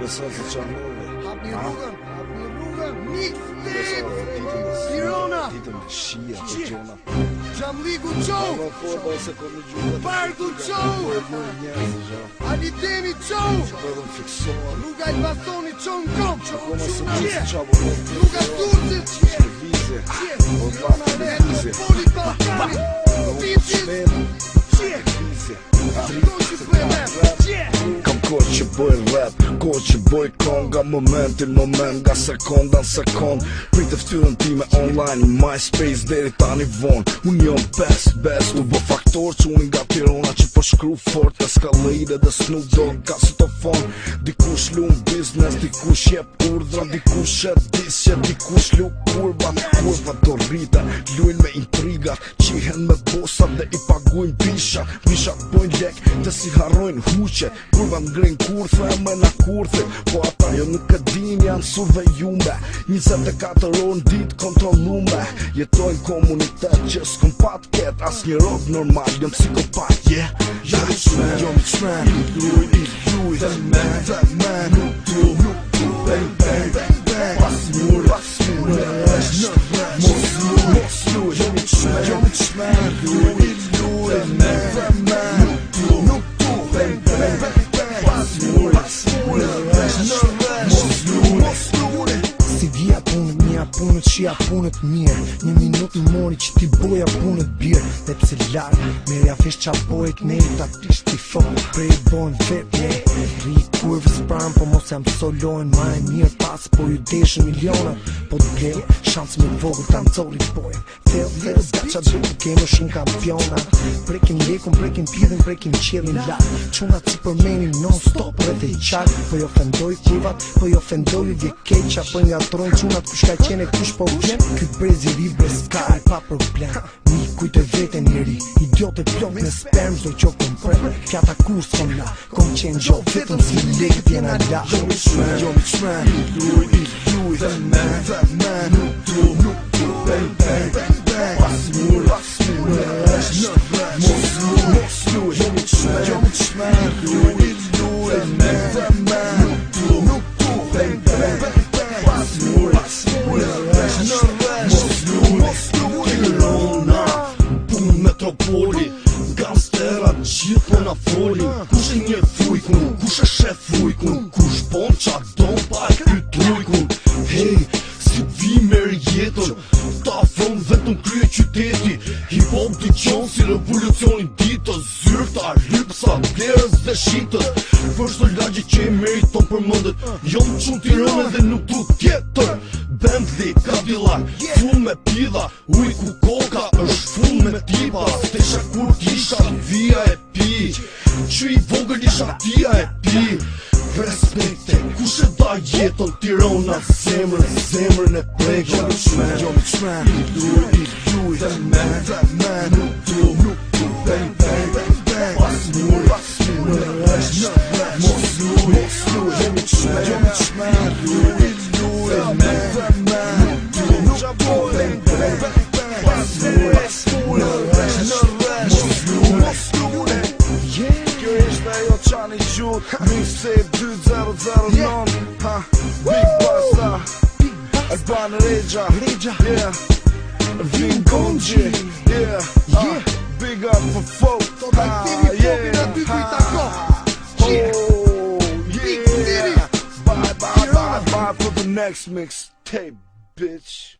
Beson se qa nove. Hapni rrugën, mixtape, Tirana, Shia të gjona. Gjamliku Qo, Barku Qo, Alitemi Qo, Rruga il bastoni Qo në kom, Rruga Turcit, Tirana Metropoli Balkani, Kam kohë që bëj rap, kohë që bëj konga, momentin moment, nga sekonda në sekond. Prit e ftyrën time online, MySpace deri tani von. Unë jom best, u bë faktor që unë nga Tirana që po shkru fort. Escalade dhe Snoop Dogg ka sitofon. Dikush lu në business, dikush jep urdhra, dikush shet disje, dikush lu kurva. Kurva do rrita, luin me intriga, qihen me bosat dhe i paguin bisha. Bishat bojnë lek, dhe si harrojnë huqe. Kurva ngrin kurthe, me na kurthe. Po ata jo nuk e din, janë survejume. 24 orë dit kontrollume. Jetojnë komunitet që s'kom pat ket. As një rob normal, jom psikopat, yeah. Jom X-Man, Illuj, The Man, nuk tu, bang, pas mure, mos luj, jom X-Man, Illuj, The Man, nuk tu, bang, pas mure, mos luj. Si vija punët, mija punët, shia punët mirë. Një minutë më mori që ti boja punët birë. Dhe pse larë, merja fish qa bojt me ta tisht t'i fokë. Prej bojnë vetë, ri kurvës pranë, po mos jam solojnë. Ma e mirë pas, po ju deshën milionat. Po t'glejë, shansë me vogë ta nëzori bojnë. Thellë, zgaqa dhe kemë shumë kampiona. Prekin lekun, prekin pidhin, prekin qelin larë. Qunat si përmeni non-stop rrët e qarë. Po jo fendoj kurvat, po jo fendoj u vje keqa. Po nga trojnë qunat kush ka qene kush po vjen. Ky brezi libre s'ka pa problem. Mi kujtë vete njeri, idiote plot me sperm zdo qo kompre. Pjata kur s'kom la, kom qenë gjo vetëm si legë t'jena la. Jom X-Man, Illuj, The Man, nuk tu, bang, pas mure, mos luj, jom X-Man, Illuj, The Man, nuk tu, bang, pas mure, mos luj. Tirana, pun metropoli, gangsterat gjithë na foli. Kush e një fujkun, kush e shef fujkun, kush bon qa don pa e kyt lujkun. Hey, si vi merë jetën, ta afron vetëm krye qyteti. Hip-hop t'i qonë si revolucionin ditës, zyrta, lypsa, blerës dhe shitës. Përshto lagje që i meriton për mëndet, jom qunë Tiranë dhe nuk du tjetër. Bentley, Cadillac, full me pidha, uj ku koka është full me tipa. Stesha kur t'isha via e pi, që i vogël isha tia e pi. Respekte, kush e da jetën Tirana, zemrën e prek. Jom X-Man, Illuj, The Man, nuk tu, bang, pas mure, mos luj. Jom X-Man, Illuj, The Man, nuk tu, bang, pas mure, mos luj. Kjo ishte ajo qani gjut, mixtape 2009, Big Basta, Alban Regja, yeah, Vin Gonji, yeah, big up for folk, bye for the next mixtape, bitch.